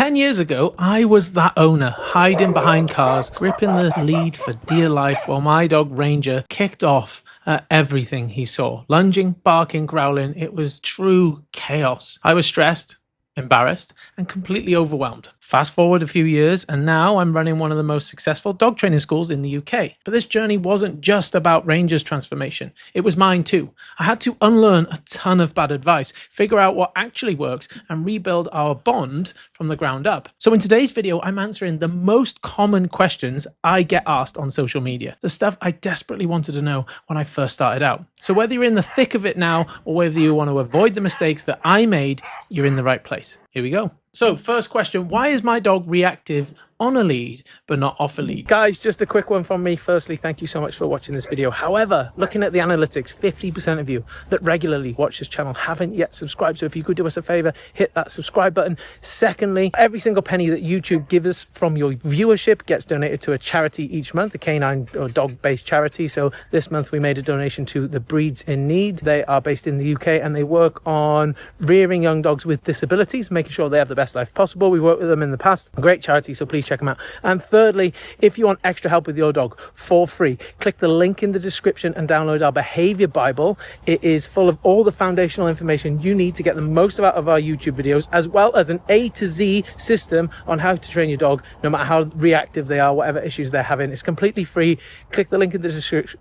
10 years ago, I was that owner, hiding behind cars, gripping the lead for dear life while my dog Ranger kicked off at everything he saw. Lunging, barking, growling. It was true chaos. I was stressed, embarrassed, and completely overwhelmed. Fast forward a few years, and now I'm running one of the most successful dog training schools in the UK. But this journey wasn't just about Ranger's transformation. It was mine too. I had to unlearn a ton of bad advice, figure out what actually works, and rebuild our bond from the ground up. So in today's video, I'm answering the most common questions I get asked on social media. The stuff I desperately wanted to know when I first started out. So whether you're in the thick of it now, or whether you want to avoid the mistakes that I made, you're in the right place. Here we go. So first question, why is my dog reactive on a lead but not off a lead? Guys, just a quick one from me. Firstly, thank you so much for watching this video. However, looking at the analytics, 50% of you that regularly watch this channel haven't yet subscribed. So if you could do us a favor, hit that subscribe button. Secondly, every single penny that YouTube gives us from your viewership gets donated to a charity each month, a canine or dog-based charity. So this month we made a donation to the Breeds in Need. They are based in the UK and they work on rearing young dogs with disabilities, making sure they have the best life possible. We worked with them in the past. A great charity, so please check them out. And thirdly, if you want extra help with your dog for free, click the link in the description and download our Behavior Bible. It is full of all the foundational information you need to get the most out of our YouTube videos, as well as an A to Z system on how to train your dog, no matter how reactive they are, whatever issues they're having. It's completely free. Click the link in the description.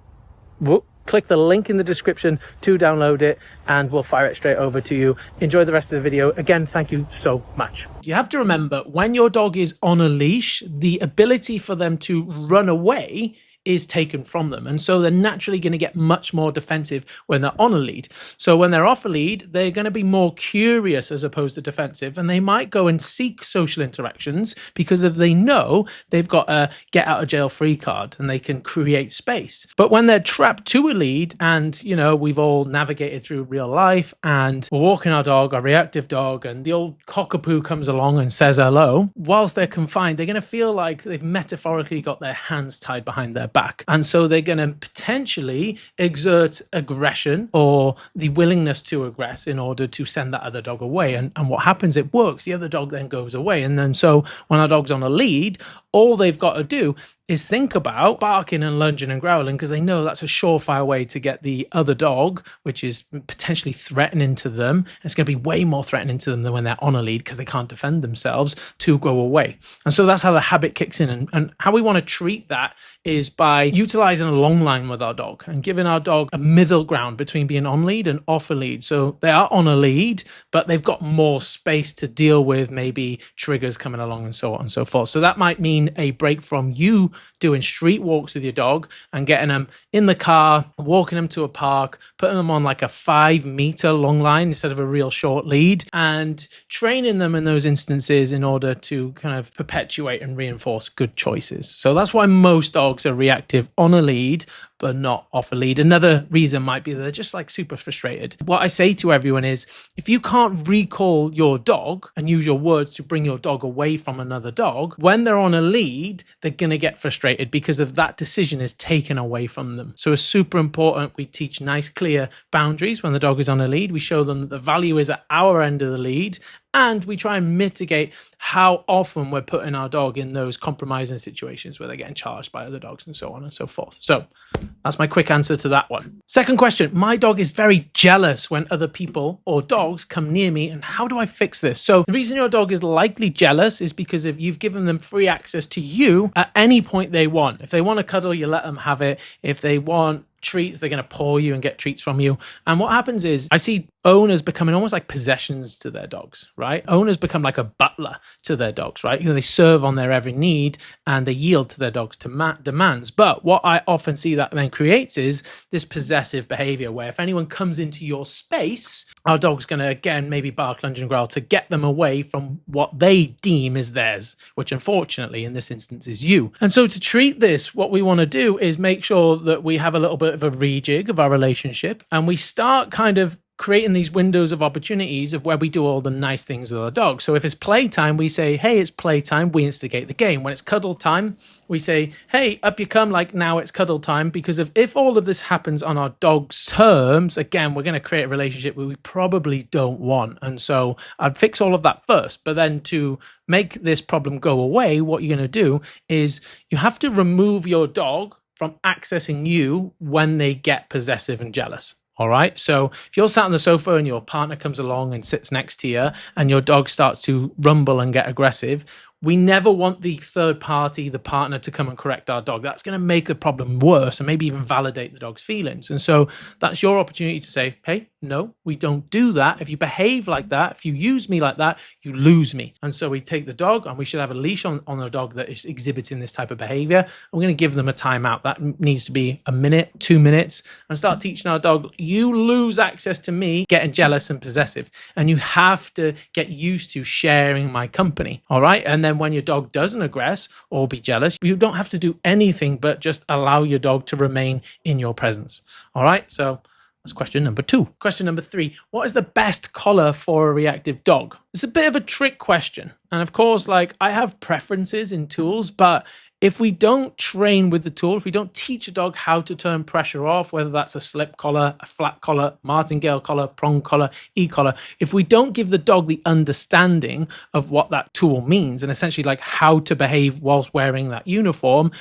Click the link in the description to download it and we'll fire it straight over to you. Enjoy the rest of the video. Again, thank you so much. You have to remember, when your dog is on a leash, the ability for them to run away is taken from them. And so they're naturally going to get much more defensive when they're on a lead. So when they're off a lead, they're going to be more curious as opposed to defensive. And they might go and seek social interactions because if they know they've got a get out of jail free card and they can create space. But when they're trapped to a lead and, you know, we've all navigated through real life and we're walking our dog, our reactive dog, and the old cockapoo comes along and says hello, whilst they're confined, they're going to feel like they've metaphorically got their hands tied behind their back. And so they're going to potentially exert aggression or the willingness to aggress in order to send that other dog away. And what happens, it works. The other dog then goes away. And then so when our dog's on a lead, all they've got to do is think about barking and lunging and growling because they know that's a surefire way to get the other dog, which is potentially threatening to them. And it's going to be way more threatening to them than when they're on a lead because they can't defend themselves, to go away. And so that's how the habit kicks in. And how we want to treat that is by utilizing a long line with our dog and giving our dog a middle ground between being on lead and off a lead. So they are on a lead, but they've got more space to deal with maybe triggers coming along and so on and so forth. So that might mean a break from you doing street walks with your dog and getting them in the car, walking them to a park, putting them on like a 5-meter long line instead of a real short lead, and training them in those instances in order to kind of perpetuate and reinforce good choices. So that's why most dogs are reactive on a lead but not off a lead. Another reason might be that they're just like super frustrated. What I say to everyone is, if you can't recall your dog and use your words to bring your dog away from another dog, when they're on a lead, they're going to get frustrated because of that decision is taken away from them. So it's super important we teach nice, clear boundaries when the dog is on a lead. We show them that the value is at our end of the lead, and we try and mitigate how often we're putting our dog in those compromising situations where they're getting charged by other dogs and so on and so forth. So that's my quick answer to that one. Second question, my dog is very jealous when other people or dogs come near me, and how do I fix this? So the reason your dog is likely jealous is because if you've given them free access to you at any point they want. If they want to cuddle, you let them have it. If they want treats, they're going to paw you and get treats from you. And what happens is I see owners becoming almost like possessions to their dogs, right? Owners become like a butler to their dogs, right? You know, they serve on their every need and they yield to their dogs' demands. But what I often see that then creates is this possessive behavior where if anyone comes into your space, our dog's going to again maybe bark, lunge and growl to get them away from what they deem is theirs, which unfortunately in this instance is you. And so to treat this, what we want to do is make sure that we have a little bit of a rejig of our relationship and we start kind of creating these windows of opportunities of where we do all the nice things with our dog. So if it's playtime, we say, hey, it's playtime, we instigate the game. When it's cuddle time, we say, hey, up you come, like now it's cuddle time. Because if all of this happens on our dog's terms, again, we're going to create a relationship we probably don't want. And so I'd fix all of that first. But then to make this problem go away, what you're going to do is you have to remove your dog from accessing you when they get possessive and jealous. All right. So if you're sat on the sofa and your partner comes along and sits next to you and your dog starts to rumble and get aggressive, we never want the third party, the partner, to come and correct our dog. That's going to make the problem worse and maybe even validate the dog's feelings. And so that's your opportunity to say, hey, no, we don't do that. If you behave like that, if you use me like that, you lose me. And so we take the dog, and we should have a leash on a dog that is exhibiting this type of behavior. And we're going to give them a timeout. That needs to be a minute, 2 minutes, and start teaching our dog, you lose access to me getting jealous and possessive. And you have to get used to sharing my company. All right. And then when your dog doesn't aggress or be jealous, you don't have to do anything but just allow your dog to remain in your presence. All right. So that's question number 2. Question number 3, what is the best collar for a reactive dog? It's a bit of a trick question. And of course, like, I have preferences in tools, but if we don't train with the tool, if we don't teach a dog how to turn pressure off, whether that's a slip collar, a flat collar, martingale collar, prong collar, e-collar, if we don't give the dog the understanding of what that tool means and essentially like how to behave whilst wearing that uniform,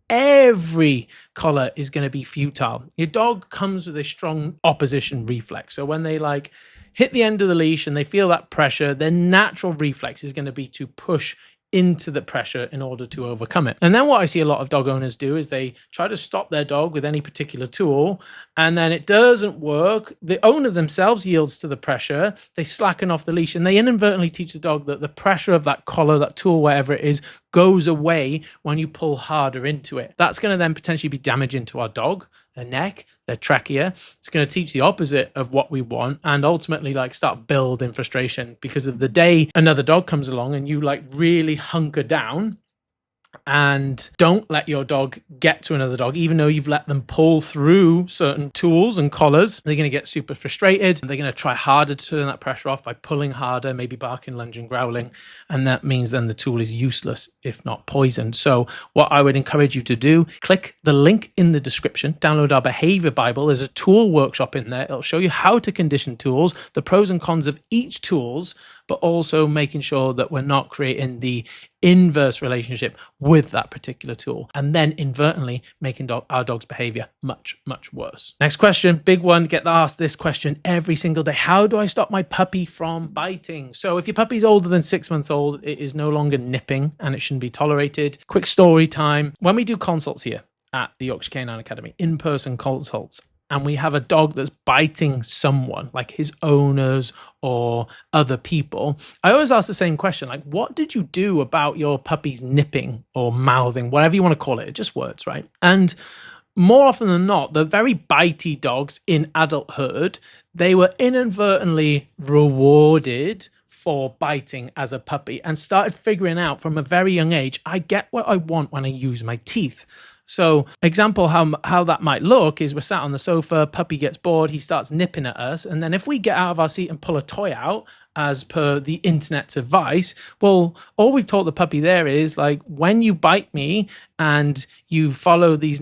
every collar is going to be futile. Your dog comes with a strong opposition reflex. So when they like hit the end of the leash and they feel that pressure, their natural reflex is going to be to push into the pressure in order to overcome it. And then what I see a lot of dog owners do is they try to stop their dog with any particular tool, and then it doesn't work. The owner themselves yields to the pressure. They slacken off the leash, and they inadvertently teach the dog that the pressure of that collar, that tool, whatever it is, goes away when you pull harder into it. That's going to then potentially be damaging to our dog, their neck, their trachea. It's going to teach the opposite of what we want, and ultimately like start building frustration, because of the day another dog comes along and you like really hunker down and don't let your dog get to another dog, even though you've let them pull through certain tools and collars, they're going to get super frustrated. They're going to try harder to turn that pressure off by pulling harder, maybe barking, lunging, growling. And that means then the tool is useless, if not poisoned. So what I would encourage you to do, click the link in the description, download our behavior Bible. There's a tool workshop in there. It'll show you how to condition tools, the pros and cons of each tools, but also making sure that we're not creating the inverse relationship with that particular tool, and then inadvertently making our dog's behavior much, much worse. Next question, big one, get asked this question every single day. How do I stop my puppy from biting? So if your puppy's older than 6 months old, it is no longer nipping and it shouldn't be tolerated. Quick story time. When we do consults here at the Yorkshire Canine Academy, in-person consults, and we have a dog that's biting someone, like his owners or other people, I always ask the same question, like, what did you do about your puppy's nipping or mouthing, whatever you want to call it? It's just words, right? And more often than not, the very bitey dogs in adulthood, they were inadvertently rewarded for biting as a puppy and started figuring out from a very young age, I get what I want when I use my teeth. So example how that might look is we're sat on the sofa, puppy gets bored, he starts nipping at us. And then if we get out of our seat and pull a toy out, as per the internet's advice, well, all we've taught the puppy there is like, when you bite me and you follow your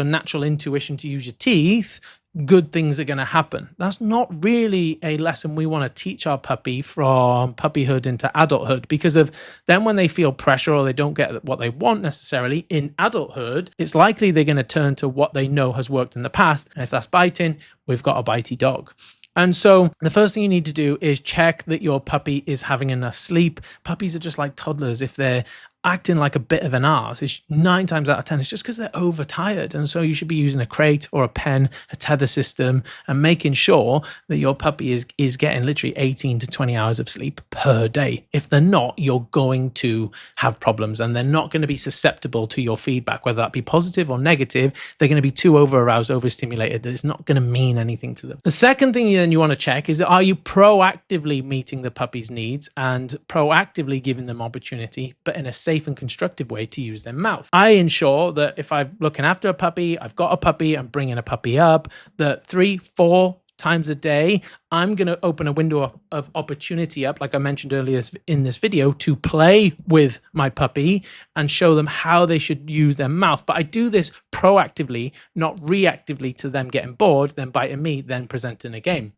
natural intuition to use your teeth, good things are going to happen. That's not really a lesson we want to teach our puppy from puppyhood into adulthood, because of then when they feel pressure or they don't get what they want necessarily in adulthood, it's likely they're going to turn to what they know has worked in the past. And if that's biting, we've got a bitey dog. And so the first thing you need to do is check that your puppy is having enough sleep. Puppies are just like toddlers. If they're acting like a bit of an arse, it's 9 times out of 10, it's just because they're overtired. And so you should be using a crate or a pen, a tether system, and making sure that your puppy is getting literally 18 to 20 hours of sleep per day. If they're not, you're going to have problems, and they're not going to be susceptible to your feedback, whether that be positive or negative. They're going to be too over-aroused, overstimulated, that it's not going to mean anything to them. The second thing then you want to check is, are you proactively meeting the puppy's needs and proactively giving them opportunity, but in a safe and constructive way to use their mouth? I ensure that if I'm looking after a puppy, I've got a puppy, I'm bringing a puppy up, that 3, 4 times a day, I'm going to open a window of opportunity up, like I mentioned earlier in this video, to play with my puppy and show them how they should use their mouth. But I do this proactively, not reactively to them getting bored, then biting me, then presenting a game.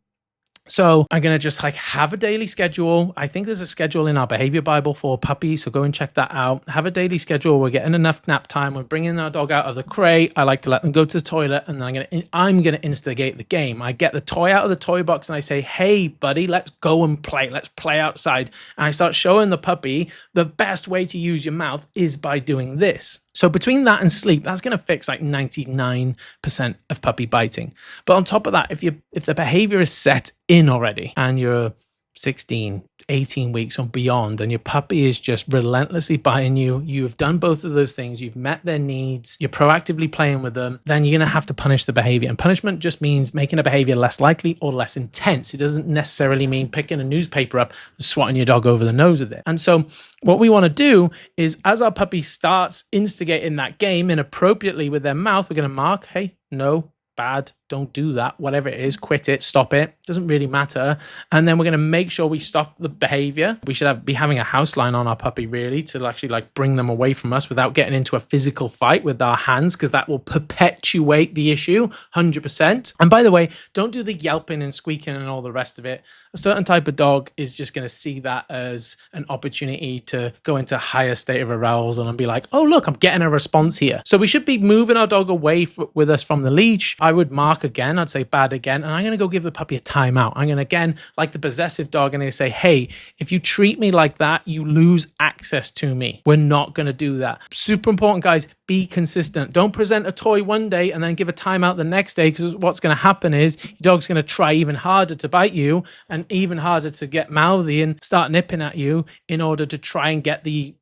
So I'm going to just like have a daily schedule. I think there's a schedule in our behavior Bible for puppies, so go and check that out. Have a daily schedule. We're getting enough nap time. We're bringing our dog out of the crate. I like to let them go to the toilet, and then I'm going to instigate the game. I get the toy out of the toy box and I say, hey, buddy, let's go and play. Let's play outside. And I start showing the puppy the best way to use your mouth is by doing this. So between that and sleep, that's going to fix like 99% of puppy biting. But on top of that, if the behavior is set in already and you're 16, 18 weeks or beyond, and your puppy is just relentlessly biting you, you've done both of those things, you've met their needs, you're proactively playing with them, then you're going to have to punish the behavior. And punishment just means making a behavior less likely or less intense. It doesn't necessarily mean picking a newspaper up and swatting your dog over the nose with it. And so what we want to do is, as our puppy starts instigating that game inappropriately with their mouth, we're going to mark, hey, no, bad, don't do that, whatever it is, quit it, stop it, doesn't really matter. And then we're going to make sure we stop the behavior. We should be having a house line on our puppy really to actually like bring them away from us without getting into a physical fight with our hands, because that will perpetuate the issue 100%. And by the way, don't do the yelping and squeaking and all the rest of it. A certain type of dog is just going to see that as an opportunity to go into a higher state of arousal and be like, oh, look, I'm getting a response here. So we should be moving our dog away with us from the leash. I would mark again, I'd say bad again, and I'm going to go give the puppy a timeout. I'm going to, again, like the possessive dog, and I say, hey, if you treat me like that, you lose access to me. We're not going to do that. Super important, guys. Be consistent. Don't present a toy one day and then give a timeout the next day, because what's going to happen is your dog's going to try even harder to bite you and even harder to get mouthy and start nipping at you in order to try and get the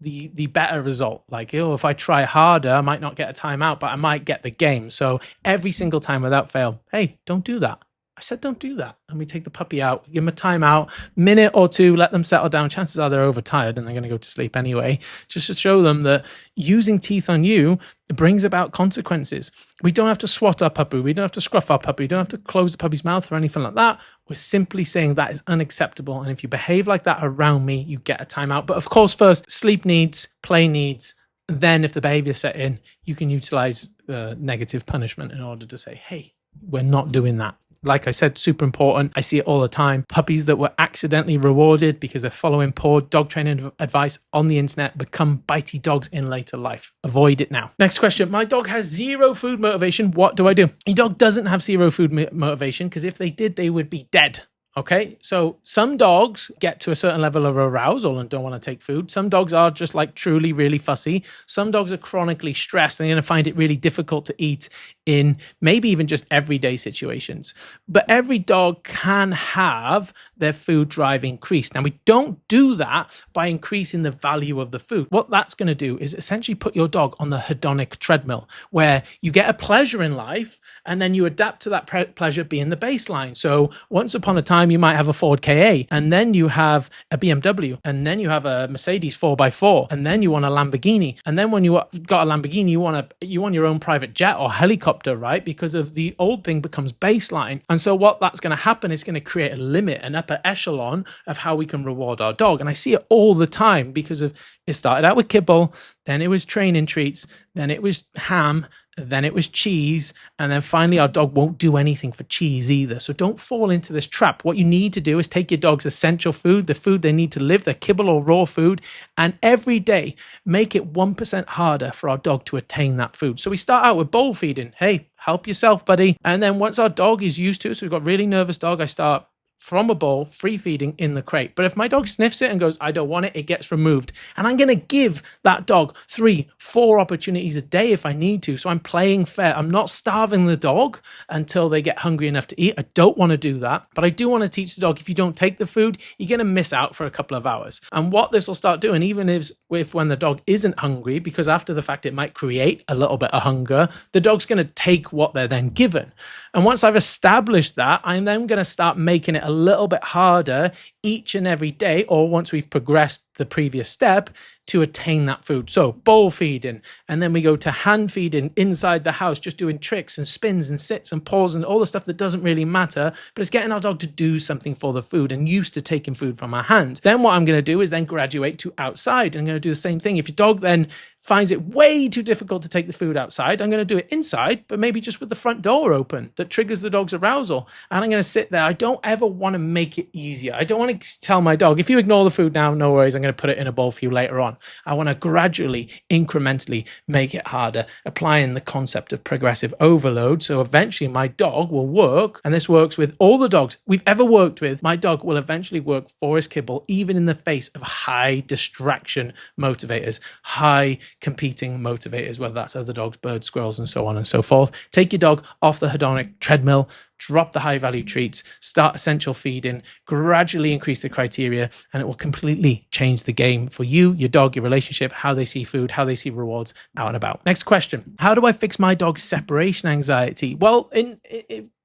better result. Like, oh, if I try harder, I might not get a timeout, but I might get the game. So every single time without fail, hey, don't do that. I said, don't do that. And we take the puppy out, give them a timeout, minute or two, let them settle down. Chances are they're overtired and they're going to go to sleep anyway, just to show them that using teeth on you brings about consequences. We don't have to swat our puppy. We don't have to scruff our puppy. We don't have to close the puppy's mouth or anything like that. We're simply saying that is unacceptable. And if you behave like that around me, you get a timeout. But of course, first, sleep needs, play needs. Then if the behavior set in, you can utilize negative punishment in order to say, hey, we're not doing that. Like I said, super important. I see it all the time. Puppies that were accidentally rewarded because they're following poor dog training advice on the internet become bitey dogs in later life. Avoid it now. Next question. My dog has zero food motivation. What do I do? Your dog doesn't have zero food motivation, because if they did, they would be dead. Okay, so some dogs get to a certain level of arousal and don't want to take food. Some dogs are just like truly really fussy. Some dogs are chronically stressed and they're going to find it really difficult to eat in maybe even just everyday situations. But every dog can have their food drive increased. Now, we don't do that by increasing the value of the food. What that's going to do is essentially put your dog on the hedonic treadmill, where you get a pleasure in life and then you adapt to that pleasure being the baseline. So once upon a time, you might have a Ford KA, and then you have a BMW, and then you have a Mercedes 4x4, and then you want a Lamborghini. And then when you got a Lamborghini, you want your own private jet or helicopter, right? Because of the old thing becomes baseline. And so what that's going to happen is going to create a limit, an upper echelon of how we can reward our dog. And I see it all the time because of it started out with kibble, then it was training treats, then it was ham, then it was cheese, and then finally our dog won't do anything for cheese either. So don't fall into this trap. What you need to do is take your dog's essential food, the food they need to live, their kibble or raw food, and every day make it 1% harder for our dog to attain that food. So we start out with bowl feeding. Hey, help yourself, buddy. And then once our dog is used to it, so we've got a really nervous dog, I start from a bowl, free feeding in the crate. But if my dog sniffs it and goes, I don't want it, it gets removed. And I'm going to give that dog 3-4 opportunities a day if I need to. So I'm playing fair. I'm not starving the dog until they get hungry enough to eat. I don't want to do that. But I do want to teach the dog, if you don't take the food, you're going to miss out for a couple of hours. And what this will start doing, even if when the dog isn't hungry, because after the fact it might create a little bit of hunger, the dog's going to take what they're then given. And once I've established that, I'm then going to start making it a a little bit harder each and every day, or once we've progressed the previous step, to attain that food. So bowl feeding, and then we go to hand feeding inside the house, just doing tricks and spins and sits and paws and all the stuff that doesn't really matter, but it's getting our dog to do something for the food and used to taking food from our hand. Then what I'm going to do is then graduate to outside. I'm going to do the same thing. If your dog then finds it way too difficult to take the food outside, I'm going to do it inside, but maybe just with the front door open. That triggers the dog's arousal. And I'm going to sit there. I don't ever want to make it easier. I don't want to tell my dog, if you ignore the food now, no worries, I'm going to put it in a bowl for you later on. I want to gradually, incrementally make it harder, applying the concept of progressive overload. So eventually my dog will work, and this works with all the dogs we've ever worked with. My dog will eventually work for his kibble, even in the face of high distraction motivators, high competing motivators, whether that's other dogs, birds, squirrels, and so on and so forth. Take your dog off the hedonic treadmill, drop the high value treats, start essential feeding, gradually increase the criteria, and it will completely change the game for you, your dog, your relationship, how they see food, how they see rewards out and about. Next question. How do I fix my dog's separation anxiety? Well,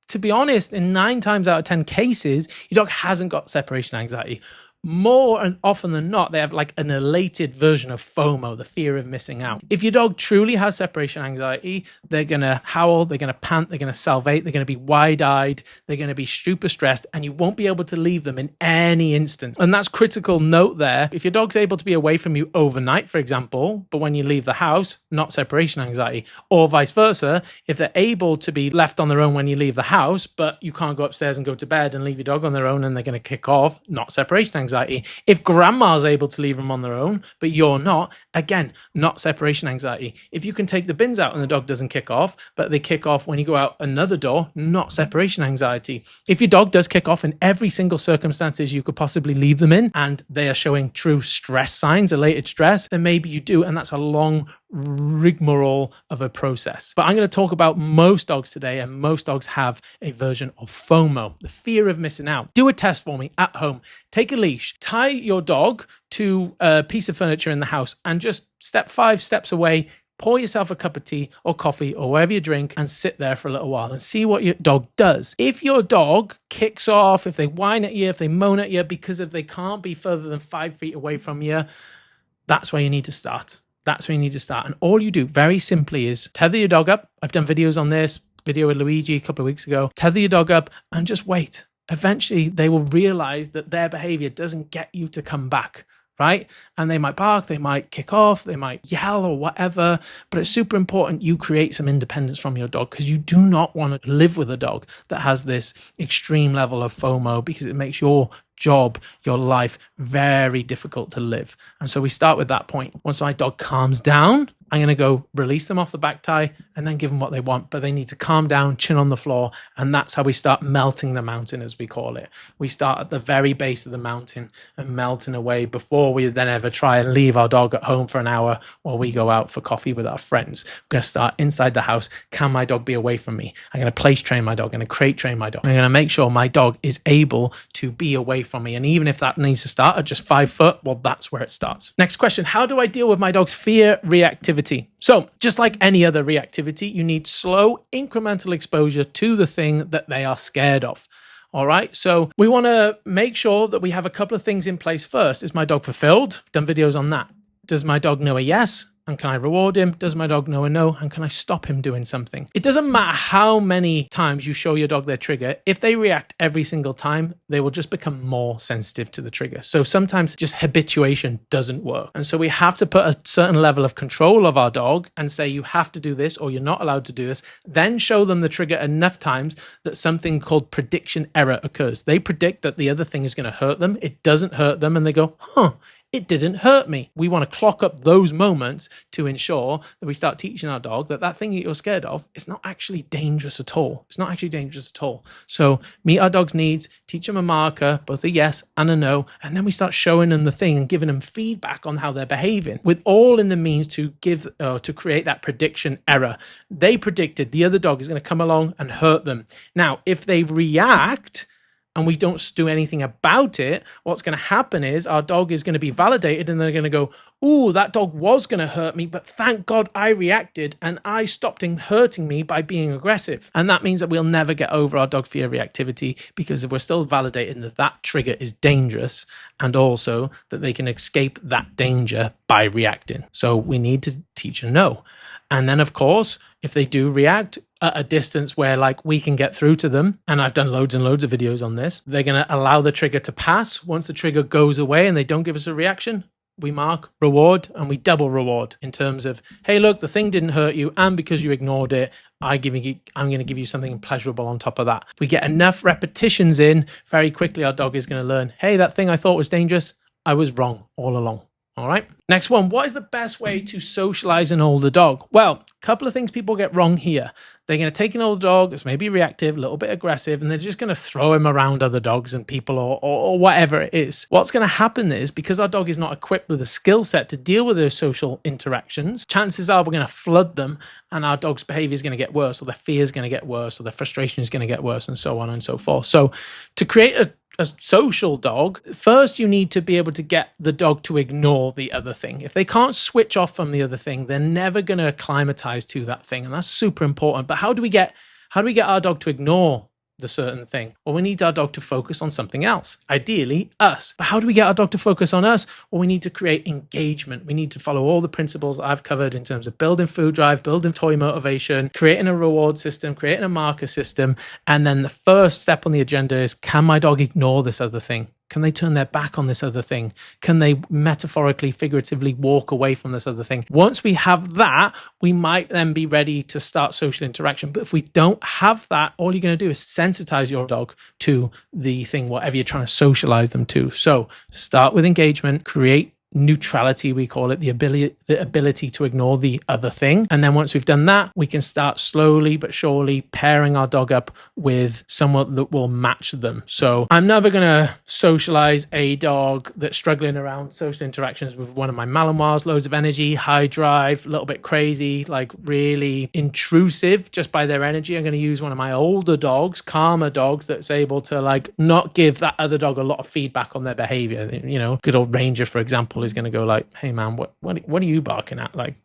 to be honest, in 9 times out of 10 cases, your dog hasn't got separation anxiety. More and often than not, they have like an elated version of FOMO, the fear of missing out. If your dog truly has separation anxiety, they're going to howl, they're going to pant, they're going to salivate, they're going to be wide-eyed, they're going to be super stressed, and you won't be able to leave them in any instance. And that's critical note there. If your dog's able to be away from you overnight, for example, but when you leave the house, not separation anxiety, or vice versa, if they're able to be left on their own when you leave the house, but you can't go upstairs and go to bed and leave your dog on their own and they're going to kick off, not separation anxiety. If grandma's able to leave them on their own, but you're not, again, not separation anxiety. If you can take the bins out and the dog doesn't kick off, but they kick off when you go out another door, not separation anxiety. If your dog does kick off in every single circumstances you could possibly leave them in, and they are showing true stress signs, elated stress, then maybe you do, and that's a long rigmarole of a process. But I'm going to talk about most dogs today, and most dogs have a version of FOMO, the fear of missing out. Do a test for me at home. Take a leash, tie your dog to a piece of furniture in the house, and just step 5 steps away, pour yourself a cup of tea or coffee or whatever you drink, and sit there for a little while and see what your dog does. If your dog kicks off, if they whine at you, if they moan at you because if they can't be further than 5 feet away from you, that's where you need to start. That's where you need to start. And all you do very simply is tether your dog up. I've done videos on this, video with Luigi a couple of weeks ago. Tether your dog up and just wait. Eventually, they will realize that their behavior doesn't get you to come back, right? And they might bark, they might kick off, they might yell or whatever, but it's super important you create some independence from your dog, because you do not want to live with a dog that has this extreme level of FOMO, because it makes your job, your life, very difficult to live. And so we start with that point. Once my dog calms down, I'm going to go release them off the back tie and then give them what they want, but they need to calm down, chin on the floor. And that's how we start melting the mountain, as we call it. We start at the very base of the mountain and melting away before we then ever try and leave our dog at home for an hour while we go out for coffee with our friends. We're going to start inside the house. Can my dog be away from me? I'm going to place train my dog. I'm going to crate train my dog. I'm going to make sure my dog is able to be away from me. And even if that needs to start at just 5 foot, well, that's where it starts. Next question. How do I deal with my dog's fear reactivity? So just like any other reactivity, you need slow incremental exposure to the thing that they are scared of. All right. So we want to make sure that we have a couple of things in place first. Is my dog fulfilled? Done videos on that. Does my dog know a yes? And can I reward him? Does my dog know a no? And can I stop him doing something? It doesn't matter how many times you show your dog their trigger. If they react every single time, they will just become more sensitive to the trigger. So sometimes just habituation doesn't work. And so we have to put a certain level of control of our dog and say, you have to do this or you're not allowed to do this. Then show them the trigger enough times that something called prediction error occurs. They predict that the other thing is going to hurt them. It doesn't hurt them. And they go, it didn't hurt me. We want to clock up those moments to ensure that we start teaching our dog that that thing that you're scared of is not actually dangerous at all. It's not actually dangerous at all. So meet our dog's needs, teach them a marker, both a yes and a no, and then we start showing them the thing and giving them feedback on how they're behaving, with all in the means to create that prediction error. They predicted the other dog is going to come along and hurt them. Now, if they react and we don't do anything about it, what's going to happen is our dog is going to be validated and they're going to go, ooh, that dog was going to hurt me, but thank God I reacted and I stopped him hurting me by being aggressive. And that means that we'll never get over our dog fear reactivity, because if we're still validating that that trigger is dangerous and also that they can escape that danger by reacting. So we need to teach a no. And then, of course, if they do react at a distance where like we can get through to them, and I've done loads and loads of videos on this, they're going to allow the trigger to pass. Once the trigger goes away and they don't give us a reaction, we mark, reward, and we double reward in terms of, hey, look, the thing didn't hurt you, and because you ignored it, I'm going to give you something pleasurable on top of that. If we get enough repetitions in, very quickly our dog is going to learn, hey, that thing I thought was dangerous, I was wrong all along. All right. Next one. What is the best way to socialize an older dog? Well, a couple of things people get wrong here. They're going to take an older dog that's maybe reactive, a little bit aggressive, and they're just going to throw him around other dogs and people or whatever it is. What's going to happen is, because our dog is not equipped with a skill set to deal with those social interactions, chances are we're going to flood them and our dog's behavior is going to get worse, or their fear is going to get worse, or their frustration is going to get worse, and so on and so forth. So to create a social dog, first you need to be able to get the dog to ignore the other thing. If they can't switch off from the other thing, they're never going to acclimatize to that thing, and that's super important. But how do we get our dog to ignore the certain thing? Well, we need our dog to focus on something else, ideally us. But how do we get our dog to focus on us? Well, we need to create engagement. We need to follow all the principles that I've covered in terms of building food drive, building toy motivation, creating a reward system, creating a marker system. And then the first step on the agenda is, can my dog ignore this other thing? Can they turn their back on this other thing? Can they metaphorically, figuratively walk away from this other thing? Once we have that, we might then be ready to start social interaction. But if we don't have that, all you're going to do is sensitize your dog to the thing, whatever you're trying to socialize them to. So start with engagement, create neutrality, we call it, the ability to ignore the other thing. And then once we've done that, we can start slowly but surely pairing our dog up with someone that will match them. So I'm never going to socialize a dog that's struggling around social interactions with one of my Malinois, loads of energy, high drive, a little bit crazy, like really intrusive just by their energy. I'm going to use one of my older dogs, calmer dogs, that's able to like not give that other dog a lot of feedback on their behavior. You know, good old Ranger, for example, is going to go like, hey man, what are you barking at? Like,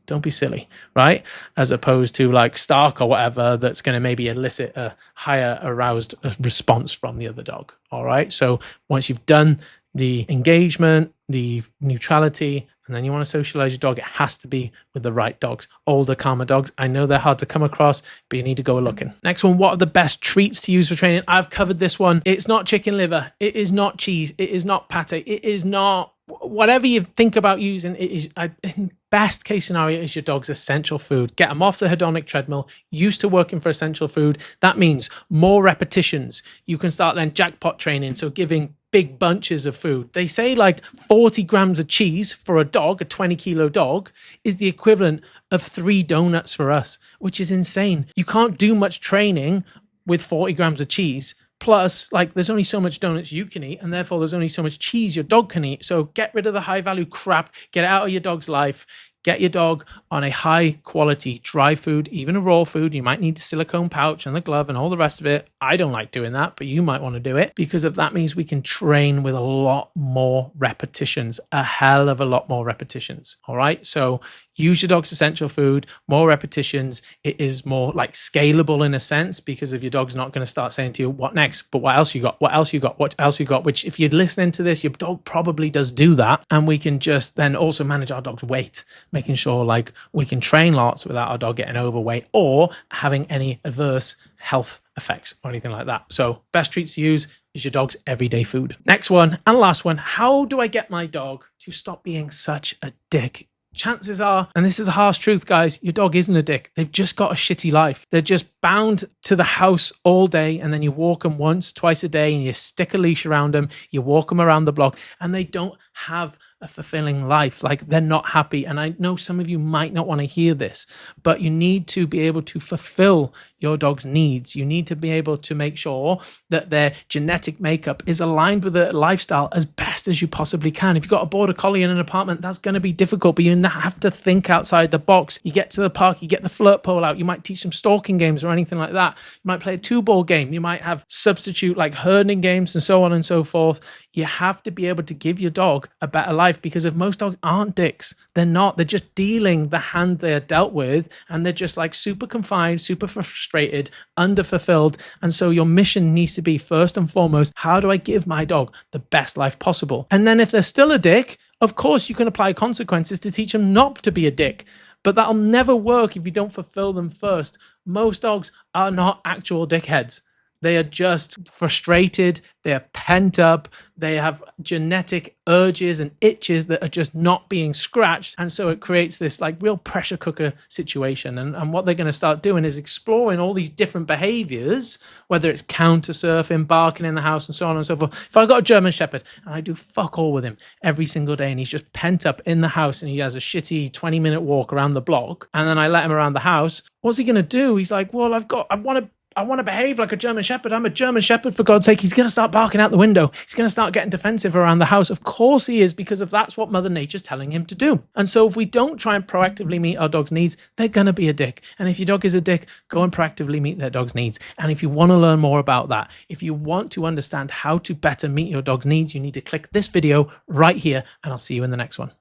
don't be silly, right? As opposed to like Stark or whatever, that's going to maybe elicit a higher aroused response from the other dog. All right. So once you've done the engagement, the neutrality, and then you want to socialize your dog, it has to be with the right dogs. Older, calmer dogs. I know they're hard to come across, but you need to go looking. Next one, what are the best treats to use for training? I've covered this one. It's not chicken liver. It is not cheese. It is not pate. It is not whatever you think about using. It is, best case scenario, is your dog's essential food. Get them off the hedonic treadmill, used to working for essential food. That means more repetitions. You can start then jackpot training, so giving big bunches of food. They say like 40 grams of cheese for a dog, a 20-kilo dog, is the equivalent of 3 donuts for us, which is insane. You can't do much training with 40 grams of cheese. Plus, like, there's only so much donuts you can eat, and therefore there's only so much cheese your dog can eat. So get rid of the high-value crap, get it out of your dog's life. Get your dog on a high quality dry food, even a raw food. You might need the silicone pouch and the glove and all the rest of it. I don't like doing that, but you might want to do it, because if that means we can train with a lot more repetitions, a hell of a lot more repetitions. All right. So use your dog's essential food, more repetitions. It is more like scalable in a sense, because if your dog's not going to start saying to you, what next? But what else you got? What else you got? What else you got? Which, if you're listening to this, your dog probably does do that. And we can just then also manage our dog's weight, making sure like we can train lots without our dog getting overweight or having any adverse health effects or anything like that. So best treats to use is your dog's everyday food. Next one and last one. How do I get my dog to stop being such a dick? Chances are, and this is a harsh truth, guys, your dog isn't a dick. They've just got a shitty life. They're just bound to the house all day, and then you walk them once, twice a day, and you stick a leash around them, you walk them around the block, and they don't have a fulfilling life. Like, they're not happy. And I know some of you might not want to hear this, but you need to be able to fulfill your dog's needs. You need to be able to make sure that their genetic makeup is aligned with their lifestyle as best as you possibly can. If you've got a border collie in an apartment, that's going to be difficult, but you have to think outside the box. You get to the park, you get the flirt pole out, you might teach some stalking games or anything like that. that. You might play a 2-ball game. You might have substitute like herding games and so on and so forth. You have to be able to give your dog a better life, because if most dogs aren't dicks, they're not. They're just dealing the hand they're dealt with, and they're just like super confined, super frustrated, underfulfilled. And so your mission needs to be, first and foremost, how do I give my dog the best life possible? And then if they're still a dick, of course you can apply consequences to teach them not to be a dick. But that'll never work if you don't fulfill them first. Most dogs are not actual dickheads. They are just frustrated. They are pent up. They have genetic urges and itches that are just not being scratched. And so it creates this like real pressure cooker situation. And what they're going to start doing is exploring all these different behaviors, whether it's counter surfing, barking in the house, and so on and so forth. If I've got a German Shepherd and I do fuck all with him every single day, and he's just pent up in the house and he has a shitty 20-minute walk around the block, and then I let him around the house, what's he going to do? He's like, well, I want to behave like a German Shepherd. I'm a German Shepherd, for God's sake. He's going to start barking out the window. He's going to start getting defensive around the house. Of course he is, because of that's what Mother Nature's telling him to do. And so if we don't try and proactively meet our dog's needs, they're going to be a dick. And if your dog is a dick, go and proactively meet their dog's needs. And if you want to learn more about that, if you want to understand how to better meet your dog's needs, you need to click this video right here, and I'll see you in the next one.